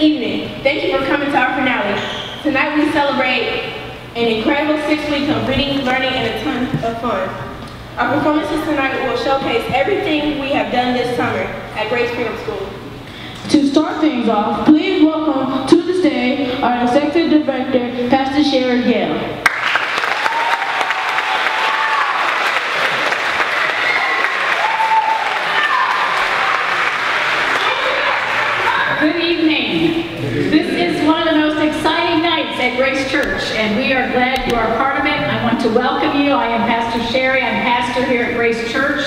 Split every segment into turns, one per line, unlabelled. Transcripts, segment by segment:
evening. Thank you for coming to our finale. Tonight we celebrate an incredible 6 weeks of reading, learning, and a ton of fun. Our performances tonight will showcase everything we have done this summer at Grace Freedom School.
To start things off, please welcome to the stage our Executive Director, Pastor Sherry Gale.
Good evening. This is one of the most exciting nights at Grace Church, and we are glad you are part of it. I want to welcome you. I am Pastor Sherry. I'm pastor here at Grace Church,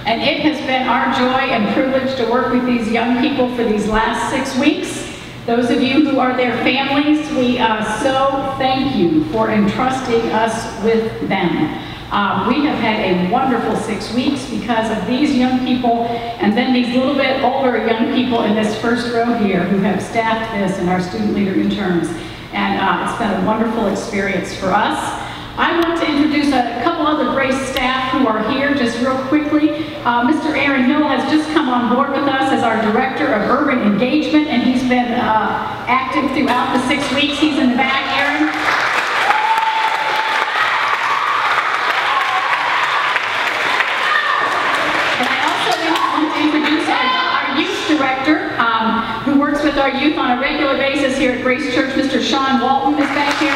and it has been our joy and privilege to work with these young people for these last 6 weeks. Those of you who are their families, we so thank you for entrusting us with them. We have had a wonderful 6 weeks because of these young people and then these little bit older young people in this first row here who have staffed this and our student leader interns. And it's been a wonderful experience for us. I want to introduce a couple other Grace staff who are here just real quickly. Mr. Aaron Hill has just come on board with us as our Director of Urban Engagement, and he's been active throughout the 6 weeks. He's in the back, Aaron. Director, who works with our youth on a regular basis here at Grace Church, Mr. Sean Walton is back here.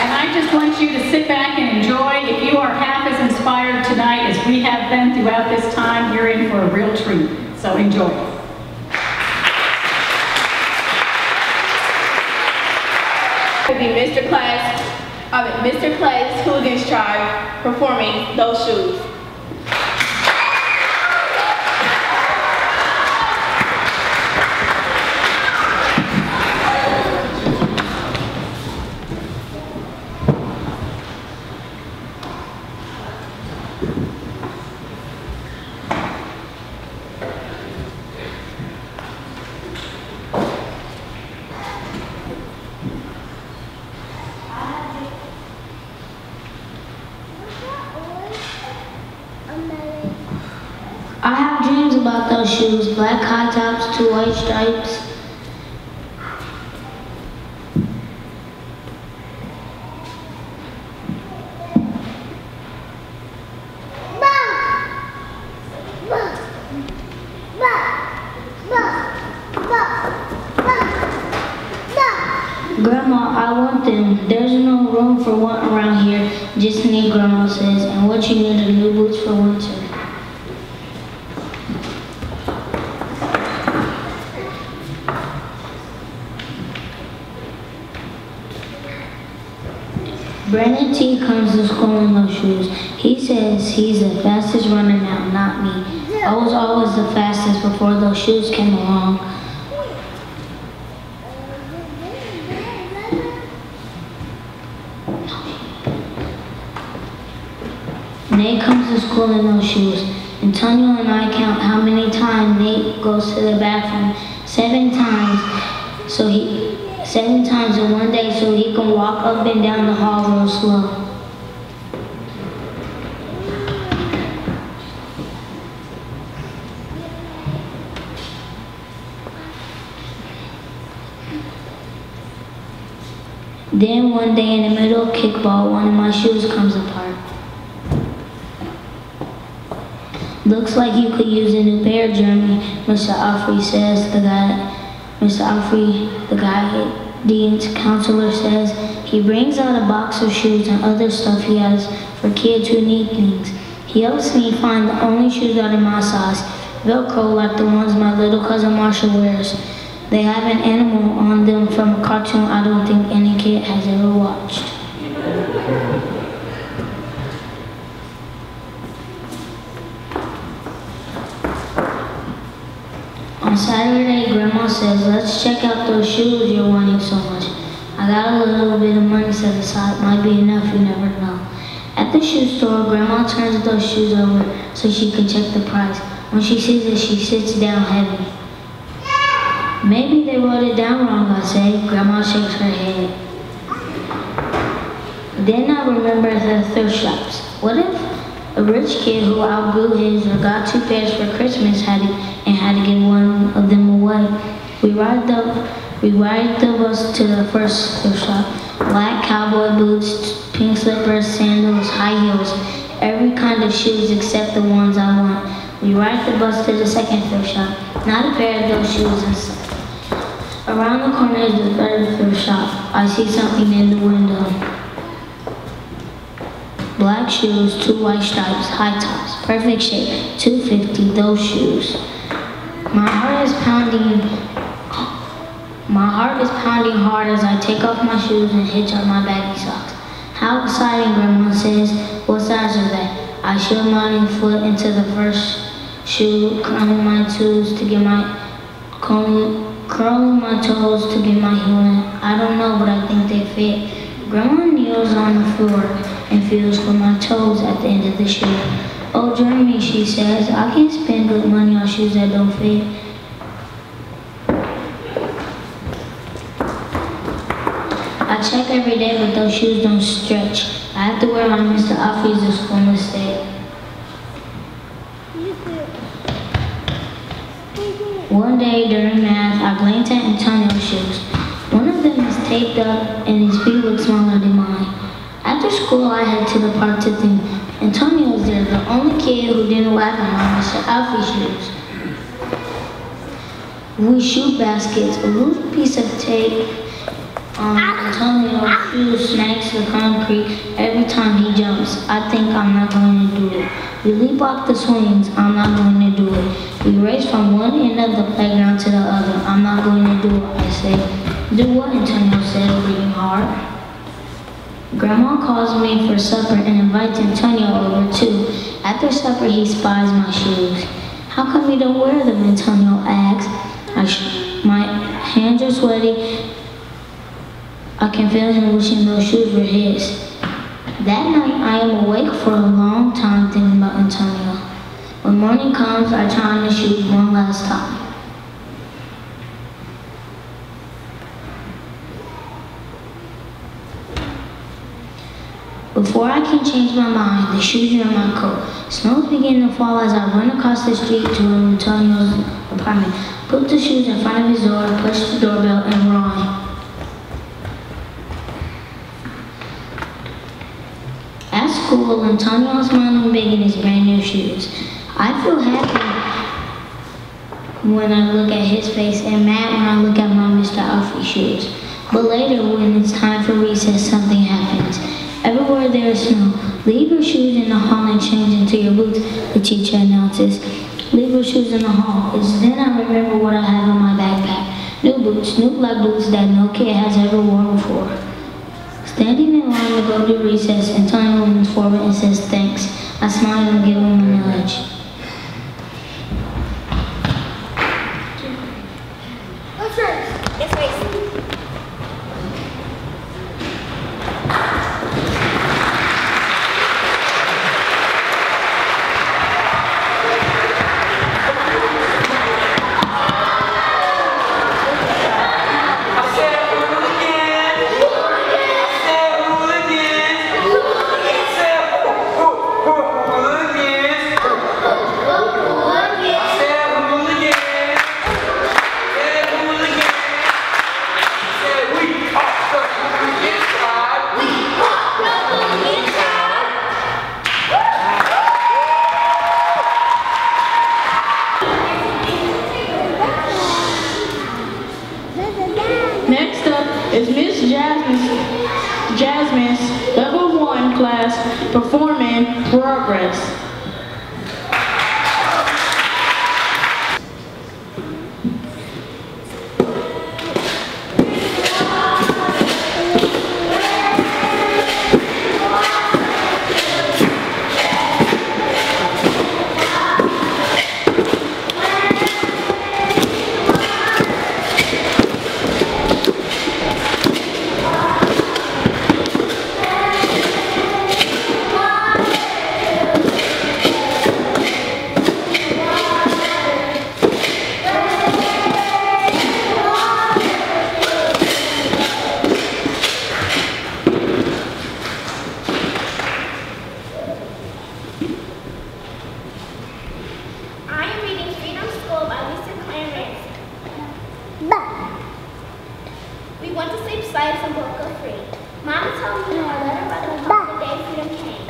And I just want you to sit back and enjoy. If you are half as inspired tonight as we have been throughout this time, you're in for a real treat. So enjoy.
It would be Mr. Clay's Hooligans Tribe performing Those Shoes.
I have dreams about those shoes, black high tops, 2 white stripes. Grandma, I want them. There's no room for one around here. Just need, Grandma says, and what you need are new boots for winter. Brandon T comes to school in those shoes. He says he's the fastest runner now, not me. I was always the fastest before those shoes came along. Nate comes to school in those shoes. Antonio and I count how many times Nate goes to the bathroom. 7 times. 7 times in one day so he can walk up and down the hall real slow. Then one day in the middle of kickball, one of my shoes comes apart. Looks like you could use a new pair, Jeremy, Mr. Alfrey says. Mr. Alfrey, the guidance counselor, says he brings out a box of shoes and other stuff he has for kids who need things. He helps me find the only shoes that are my size, Velcro like the ones my little cousin Marsha wears. They have an animal on them from a cartoon I don't think any kid has ever watched. On Saturday, Grandma says, let's check out those shoes you're wanting so much. I got a little bit of money set aside. Might be enough, you never know. At the shoe store, Grandma turns those shoes over so she can check the price. When she sees it, she sits down heavy. Maybe they wrote it down wrong, I say. Grandma shakes her head. Then I remember the thrift shops. What if A rich kid who outgrew his or got 2 pairs for Christmas had to give one of them away. We ride the bus to the first thrift shop. Black cowboy boots, pink slippers, sandals, high heels, every kind of shoes except the ones I want. We ride the bus to the second thrift shop. Not a pair of those shoes in sight. Around the corner is the third thrift shop. I see something in the window. Black shoes, 2 white stripes, high tops, perfect shape, $2.50, those shoes. My heart is pounding hard as I take off my shoes and hitch up my baggy socks. How exciting, Grandma says. What size are they? I shove my foot into the first shoe, curling my toes to get my heel in. I don't know, but I think they fit. Grandma kneels on the floor and feels for my toes at the end of the shoe. Oh, Jeremy, she says, I can't spend good money on shoes that don't fit. I check every day, but those shoes don't stretch. I have to wear my Mr. Offie's to school instead. One day during math, I glanced at Antonio's shoes. One of them is taped up and his feet look smaller than mine. After school, I head to the park to think. Antonio's there, the only kid who didn't laugh at my Mr. Offie's shoes. We shoot baskets. A loose piece of tape on Antonio's shoes smacks the concrete every time he jumps. I think I'm not going to do it. We leap off the swings. I'm not going to do it. We race from one end of the playground to the other. I'm not going to do it, I say. Do what? Antonio said, breathing hard. Grandma calls me for supper and invites Antonio over too. After supper, he spies my shoes. How come you don't wear them? Antonio asks. My hands are sweaty. I can feel him wishing those shoes were his. That night, I am awake for a long time thinking about Antonio. When morning comes, I try on the shoes one last time. Before I can change my mind, the shoes are in my coat. Snow begin to fall as I run across the street to Antonio's apartment. Put the shoes in front of his door, push the doorbell, and run. At school, Antonio is smiling big in his brand new shoes. I feel happy when I look at his face and mad when I look at my Mr. Alfie shoes. But later, when it's time for recess, something happens. Everywhere there is snow. Leave your shoes in the hall and change into your boots, the teacher announces. Leave your shoes in the hall. It's then I remember what I have in my backpack. New boots, new black boots that no kid has ever worn before. Standing in line to go to recess, Antonio leans forward and says thanks. I smile and give him a nudge.
What's first? Yes, race.
Next up is Miss Jasmine's Level 1 class performing Progress.
buy some book for free. Mama told me I let her by the pump the day freedom came.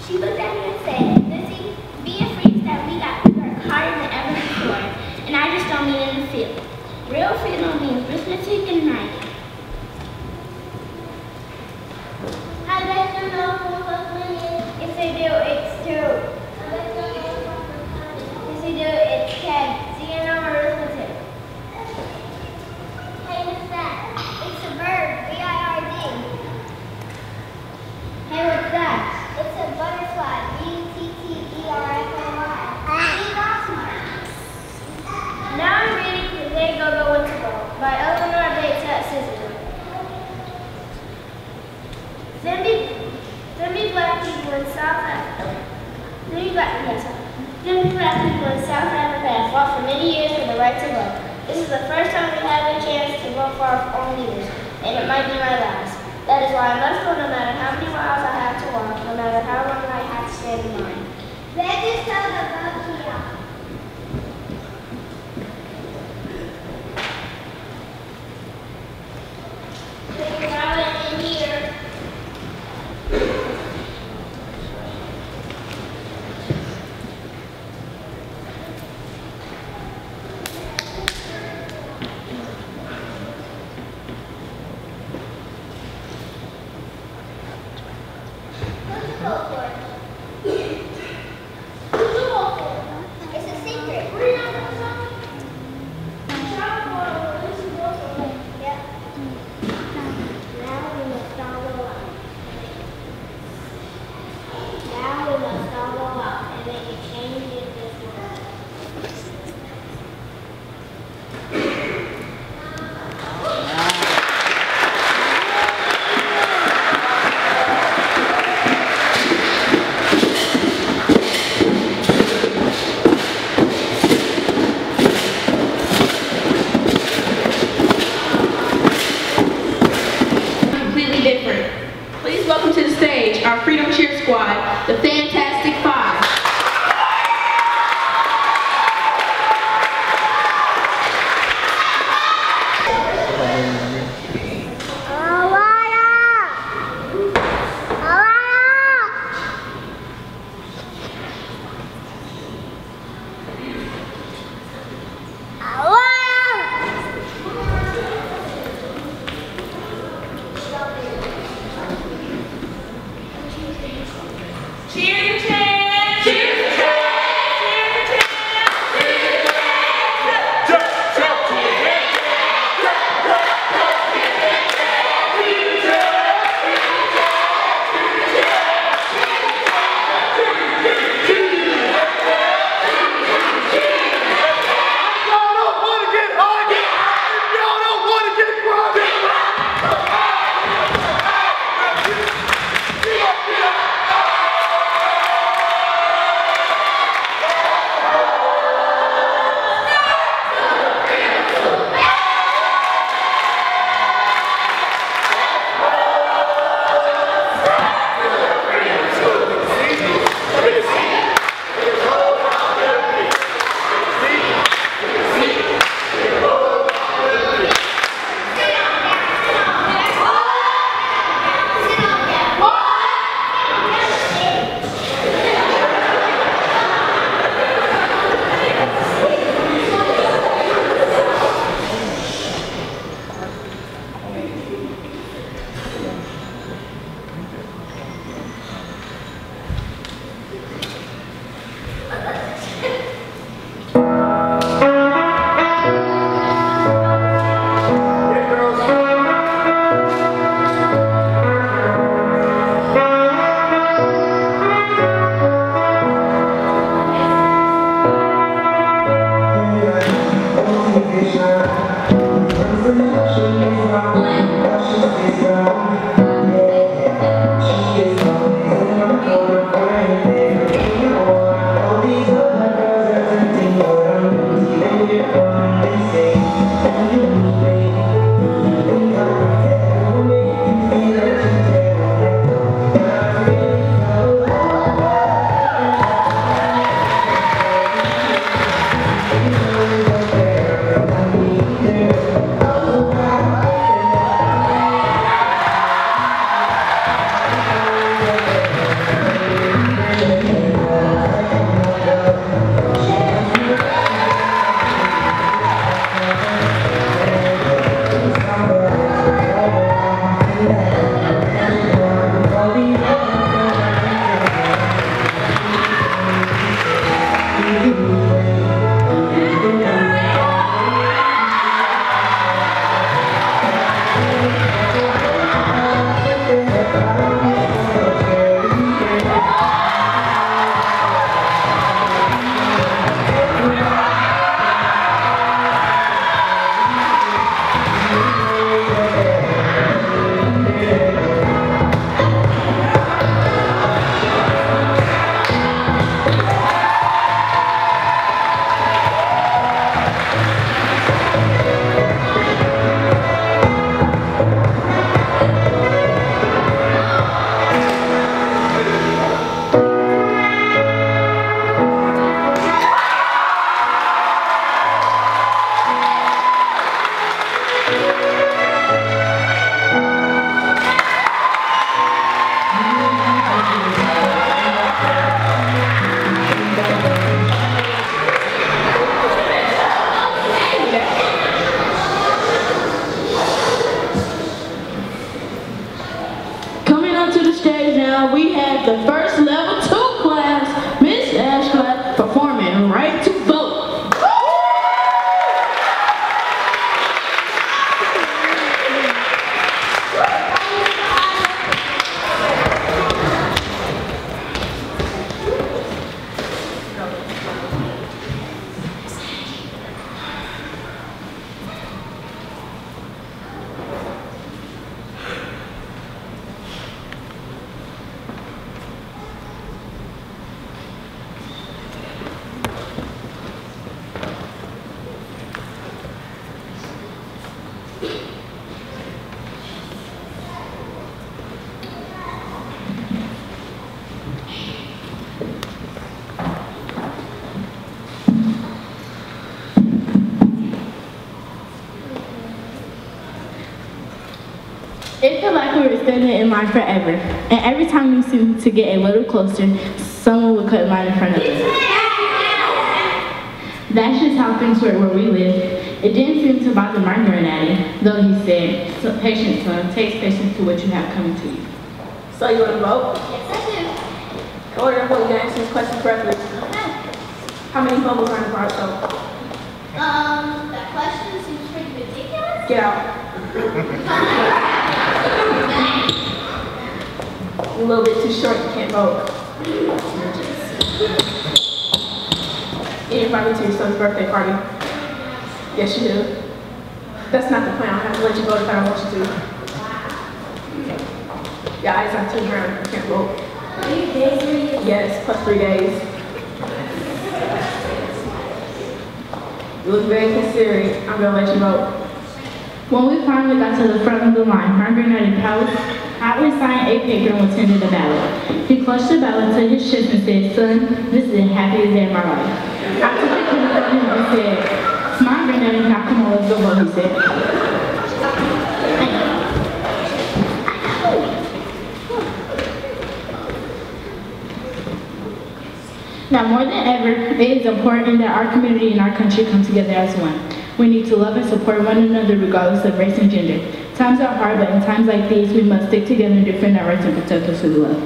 She looked at me and said, Lizzie, being free is that we got to work harder than ever before. And I just don't mean in the field. Real freedom means arithmetic and writing. I bet you know who was winning. If they do, it's 2. I bet you know who was winning. If they do, it's 10. See your number arithmetic. Hey, what's that? It's a bird. B-I-R-D. Hey, what's that? It's a butterfly. B-U-T-T-E-R-F-L-Y. See, that's smart. Now I'm reading The Day Go-Go Went to Go by Eleanor Bates at Scissors. Zimby black people in South Africa. Zimby black people in South Africa have fought for many years for the right to vote. This is the first time we have a chance to vote for our own leaders, and it might be my last. That is why I must go no matter how many miles I have to walk, no matter how long I have to stand in line. That is how the vote here. Put your ballot in here. Who'd you vote for?
the first level 2 class, Miss Ashcraft, performing Right to Vote. It felt like we were standing in line forever, and every time we seemed to get a little closer, someone would cut in line in front of us. That's just how things were where we lived. It didn't seem to bother my granddaddy, though he said, "Patience, son, takes patience to what you have coming to you."
So you want to vote?
Yes, I do.
In order to vote, you gotta answer this question correctly.
Okay.
How many bubbles are in the bar soap?
That question seems pretty ridiculous.
Get out. A little bit too short, you can't vote. You didn't invite me to your son's birthday party. Yes, you do. That's not the plan. I'll have to let you vote if I don't want you to. Your eyes are too brown. You can't vote.
3 days.
Yes, plus 3 days. You look very considerate. I'm gonna let you vote.
When we finally got to the front of the line, my granddaddy proudly signed a paper and was handed a ballot. He clutched the ballot to his chest and said, "Son, this is the happiest day of my life." I took the paper from him and said, "Smile, granddaddy, now come on, let's go vote," he said. Now more than ever, it is important that our community and our country come together as one. We need to love and support one another regardless of race and gender. Times are hard, but in times like these, we must stick together and defend our rights and protect us with love.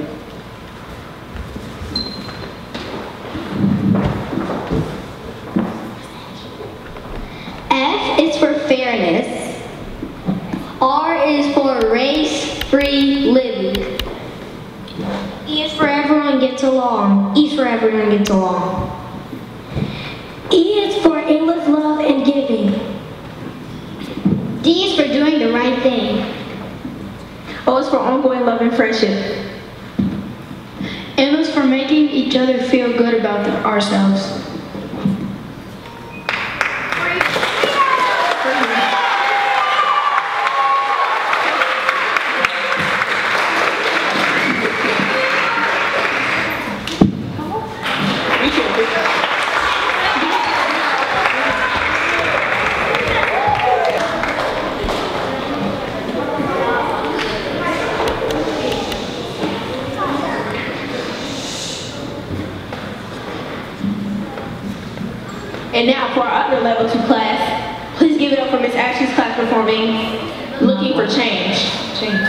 F is for fairness. R is for race-free living. E is for everyone gets along. E is for everyone gets along. E is for endless love and giving. D is for doing the right thing.
O is for ongoing love and friendship.
M is for making each other feel good about ourselves.
And now for our other level 2 class, please give it up for Miss Ashley's class performing Looking for Change. Change.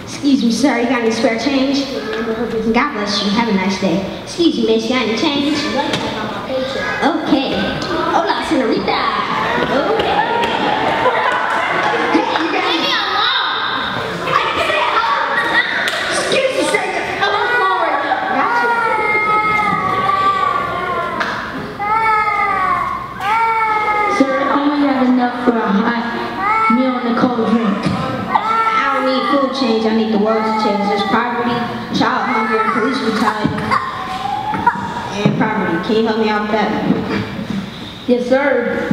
Excuse me, sir, you got any spare change? God bless you, have a nice day. Excuse me, miss, you got any change? Okay. Hola, senorita. Okay. Hey, you got leave me alone. I said hello. Excuse me, sir, come on forward. Gotcha.
Sir, I only have enough for a hot meal and a cold drink.
Food change, I need the world to change. There's poverty, child hunger, police brutality, and poverty. Can you help me out with that?
Yes, sir.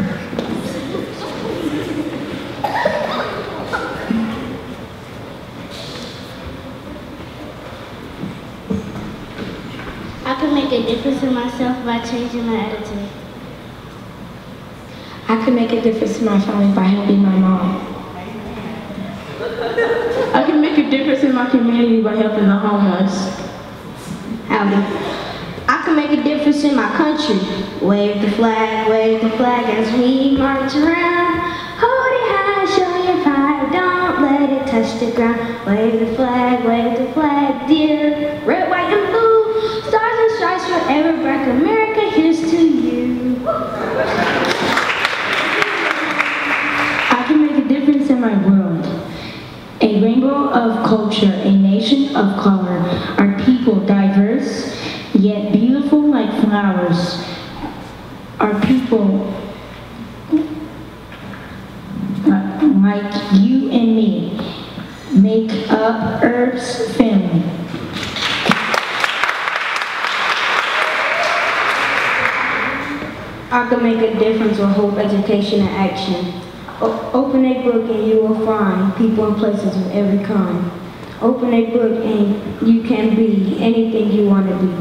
can make a difference in myself by changing my attitude.
I can make a difference in my family by helping my mom. I can make a difference in my community by helping the homeless.
Howdy. I can make a difference in my country. Wave the flag as we march around. Hold it high, show your pride, don't let it touch the ground. Wave the flag, dear. Red, white, and blue. Stars and stripes forever, black America, here's to you.
I can make a difference in my world. A rainbow of culture, a nation of color. Our people diverse, yet beautiful like flowers. Our people like you and me make up Earth's family.
I can make a difference with hope, education, and action. Open a book and you will find people and places of every kind. Open a book and you can be anything you want to be.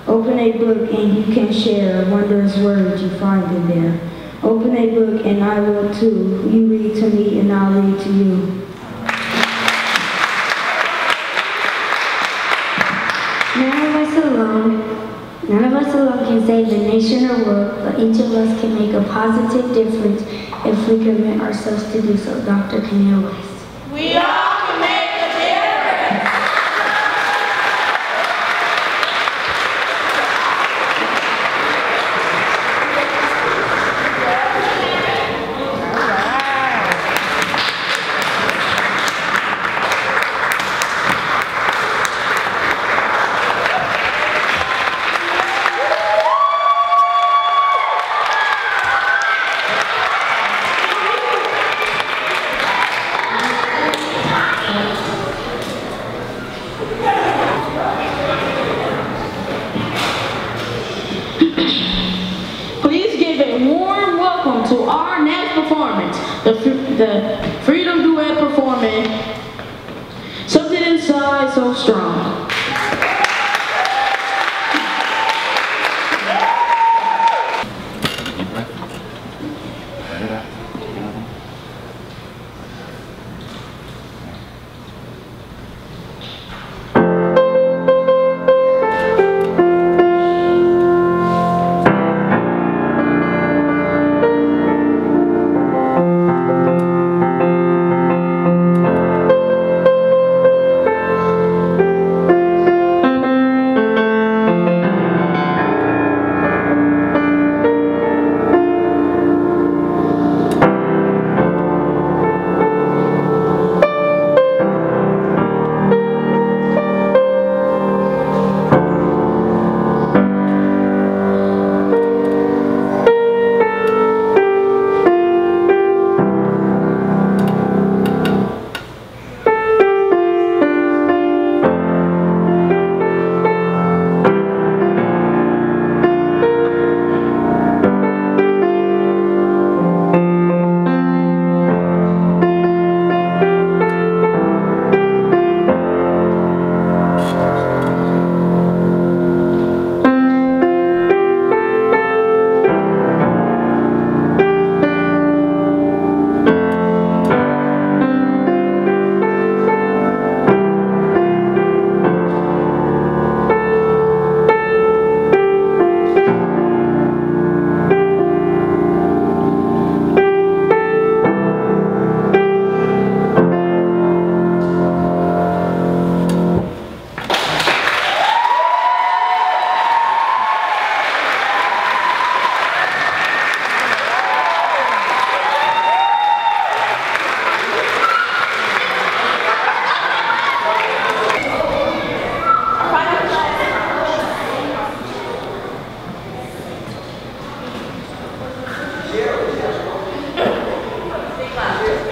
Open a book and you can share wondrous words you find in there. Open a book and I will too. You read to me and I'll read to you. None of us alone can save the nation or world, but each of us can make a positive difference if we commit ourselves to do so. Dr. Kenya West.
We all can make a difference.
The Freedom Duet performing Something Inside So Strong.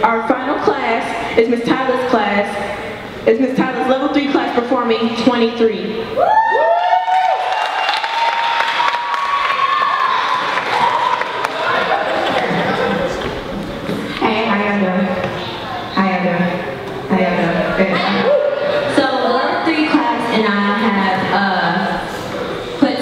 Our final class is Miss Tyler's class. It's Miss Tyler's level 3 class performing 23. So level 3 class and I have put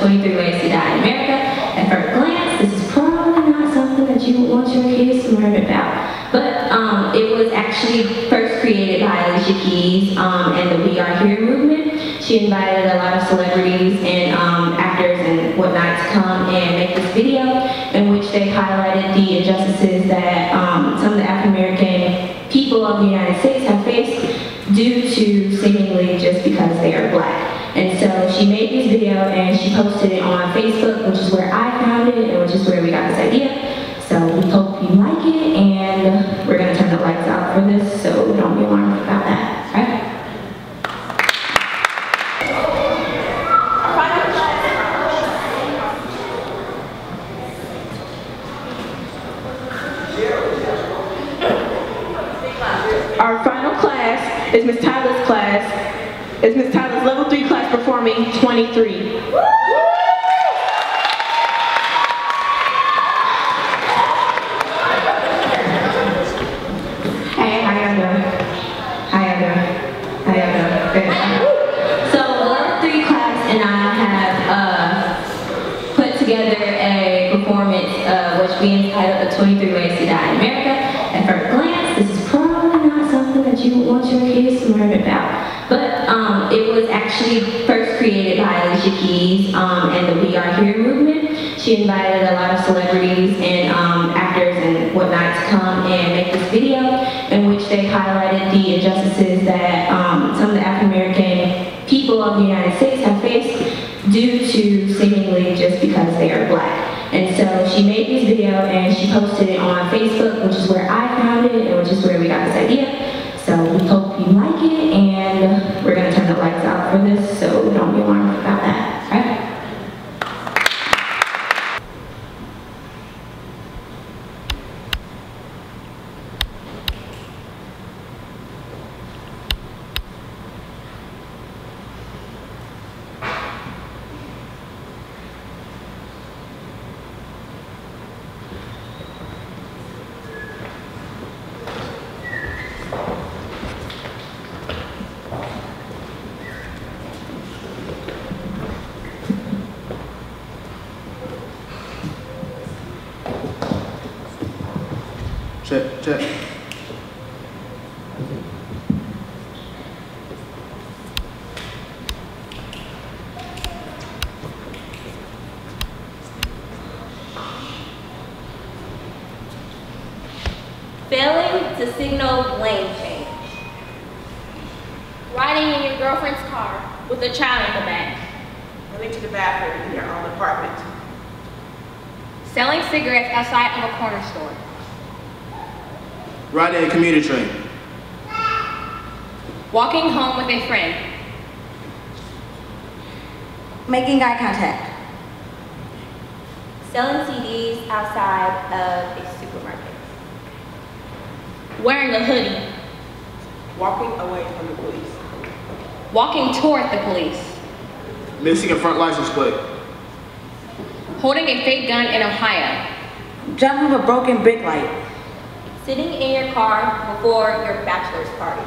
23 Ways to Die in America. At first glance, this is probably not something that you would want your kids to learn about. But it was actually first created by Alicia Keys and the We Are Here movement. She invited a lot of celebrities and actors and whatnot to come and make this video in which they highlighted the injustices that some of the African American people of the United States have faced due to seemingly just because they are black. And so she made this video and she posted it on Facebook, which is where I found it and which is where we got this idea. So we hope you like it, and we're gonna turn the lights out for this, so don't be alarmed about that, right?
Our final class is Miss Tyler's class. It's Miss Tyler's level 3 class performing 23.
Hey, how y'all doing? How y'all doing? How y'all doing? Good. So level 3 class and I have put together a performance which we entitled The 23 Ways to Die in America. At first glance, this is probably not something that you would want your kids to learn about. But it was actually first created by Alicia Keys and the We Are Here movement. She invited a lot of celebrities and actors and whatnot to come and make this video in which they highlighted the injustices that some of the African American people of the United States have faced due to seemingly just because they are black. And so she made this video and she posted it on Facebook, which is where I found it and which is where we got this idea. So we hope you like it, and we're gonna turn the lights out for this, so don't be alarmed about that, right?
Check.
Failing to signal lane change.
Riding in your girlfriend's car with a child in the back.
Going to the bathroom in your own apartment.
Selling cigarettes outside of a corner store.
Riding a commuter train.
Walking home with a friend.
Making eye contact.
Selling CDs outside of a supermarket.
Wearing a hoodie.
Walking away from the police.
Walking toward the police.
Missing a front license plate.
Holding a fake gun in Ohio.
Jumping a broken brake light.
Sitting in your car before your bachelor's party.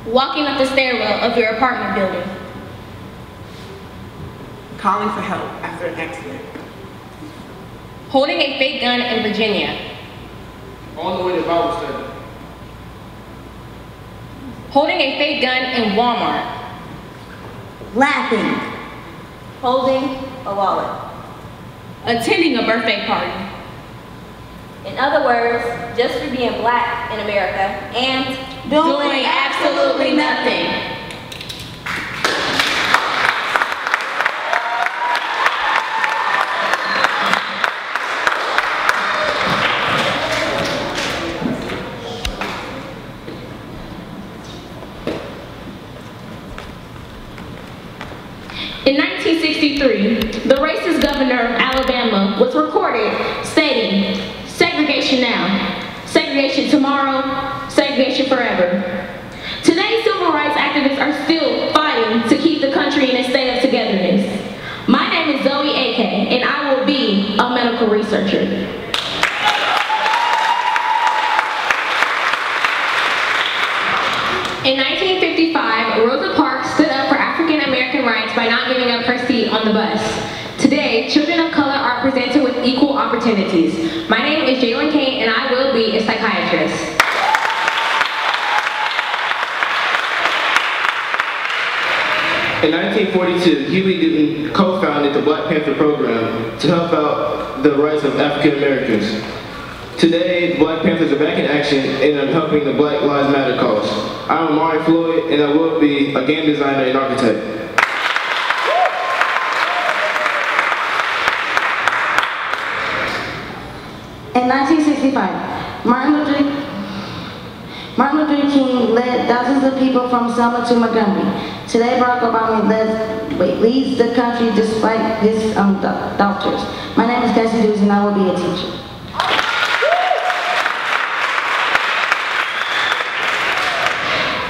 Walking up the stairwell of your apartment building.
Calling for help after an accident.
Holding a fake gun in Virginia.
On the way to Bible study.
Holding a fake gun in Walmart.
Laughing.
Holding a wallet.
Attending a birthday party.
In other words, just for being black in America and
Doing absolutely nothing. In 1963, the racist governor of Alabama was recorded stating, "Segregation now, segregation tomorrow, segregation forever." Today, civil rights activists are still fighting to keep the country in a state of togetherness. My name is Zoe A.K., and I will be a medical researcher. In 1955, Rosa Parks stood up for African American rights by not giving up her seat on the
the bus. Today, children of color are presented with equal opportunities. My name is Jalen Kane, and I will be a psychiatrist.
In 1942, Huey Newton co-founded the Black Panther program to help out the rights of African Americans. Today, the Black Panthers are back in action and are helping the Black Lives Matter cause. I'm Amari Floyd, and I will be a game designer and architect.
In 1965, Martin Luther King led thousands of people from Selma to Montgomery. Today, Barack Obama leads the country despite his doctors. My name is Cassie Dewes, and I will be a teacher.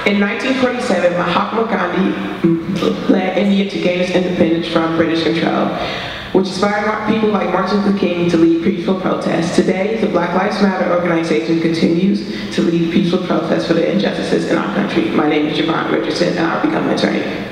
In 1947, Mahatma Gandhi led India to gain its independence from British control, which inspired people like Martin Luther King to lead peaceful protests. Today, the Black Lives Matter organization continues to lead peaceful protests for the injustices in our country. My name is Javon Richardson, and I'll become an attorney.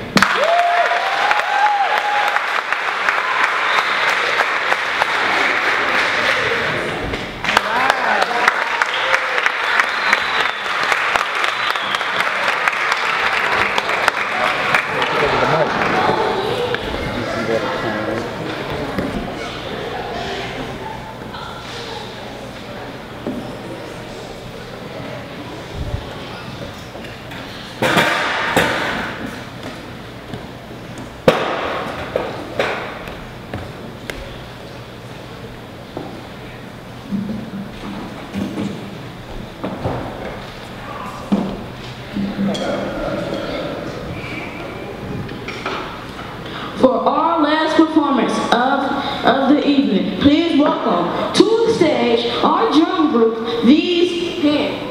For our last performance of the evening, please welcome to the stage our drum group, These Hands.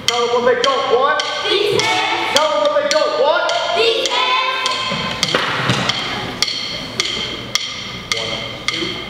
Tell them what they don't want. These hands. Tell them what they don't want. These hands. 1, 2,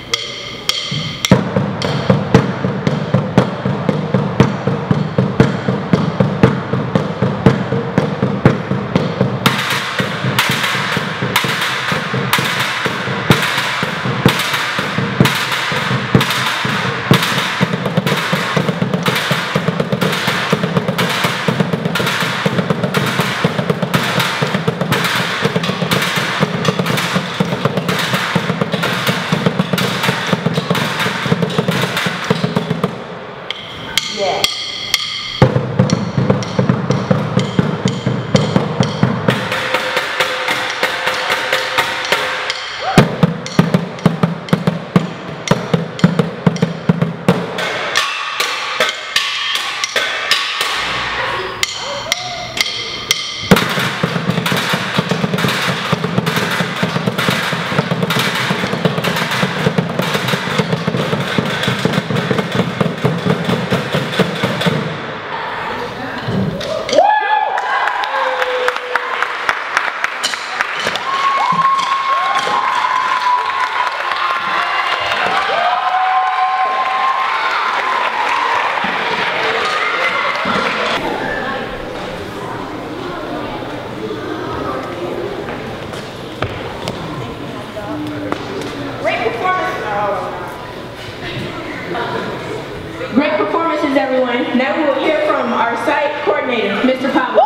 Great performances, everyone. Now we will hear from our site coordinator, Mr. Pablo.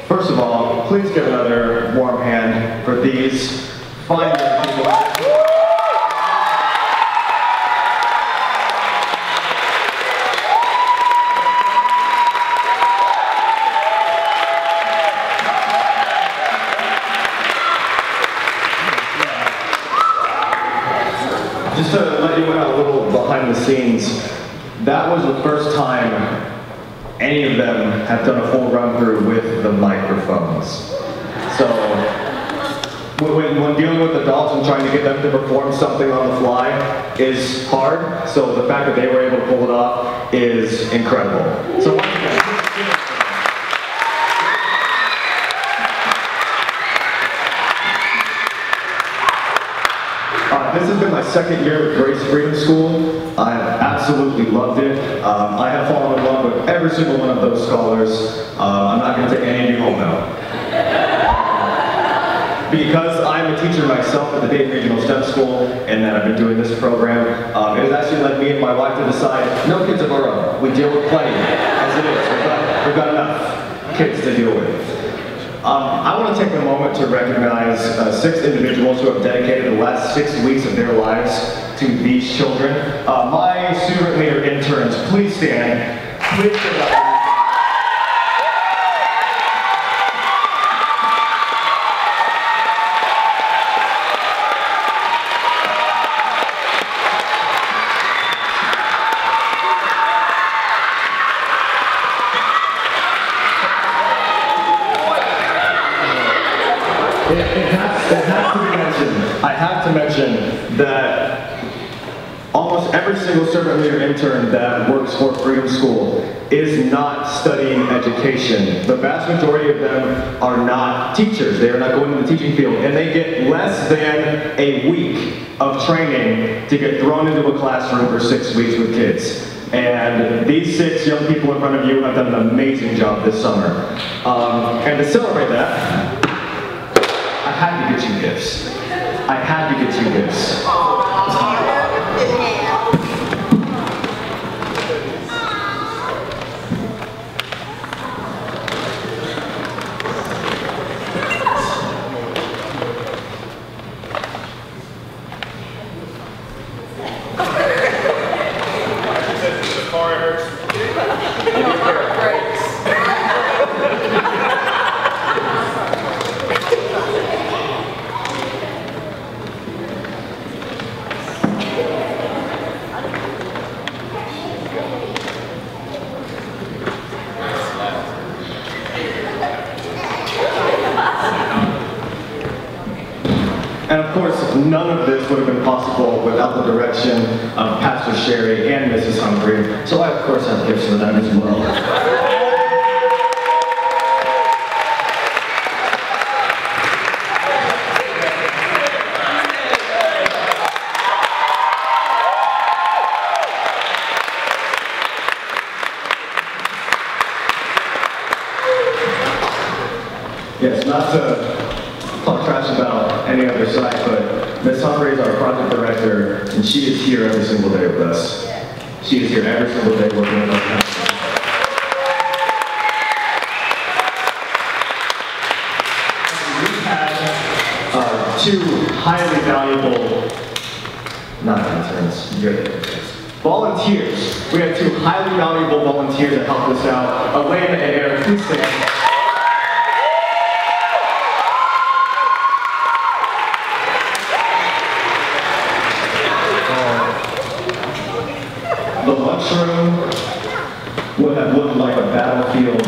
First of all, please give another warm hand for these fine young people. just to let you know a little behind the scenes, that was the first time any of them have done a full run through with the microphones. So when dealing with adults and trying to get them to perform something on the fly is hard. So the fact that they were able to pull it off is incredible. So once again, this has been my second year at Grace Freedom School. I have absolutely loved it. I have fallen in love with every single one of those scholars. I'm not going to take any of you home though. Because I'm a teacher myself at the Dayton Regional STEM School and that I've been doing this program, it has actually led me and my wife to decide, no kids of our own. We deal with plenty as it is. We've got enough kids to deal with. I want to take a moment to recognize 6 individuals who have dedicated the last 6 weeks of their lives to these children. My student leader interns, please stand. Please stand up. I have to mention that almost every single servant leader intern that works for Freedom School is not studying education. The vast majority of them are not teachers. They are not going to the teaching field, and they get less than a week of training to get thrown into a classroom for 6 weeks with kids. And these 6 young people in front of you have done an amazing job this summer. And to celebrate that, I had to get you gifts. I had to get you gifts. And of course, none of this would have been possible without the direction of Pastor Sherry and Mrs. Humphrey. So I, of course, have gifts for them as well. Yes, not to talk trash about any other side, but Ms. Humphrey is our project director, and she is here every single day with us. She is here every single day working with us. We had 2 highly valuable, not interns, volunteers. We had 2 highly valuable volunteers that helped us out. Elena and Eric, please stand. The lunchroom would have looked like a battlefield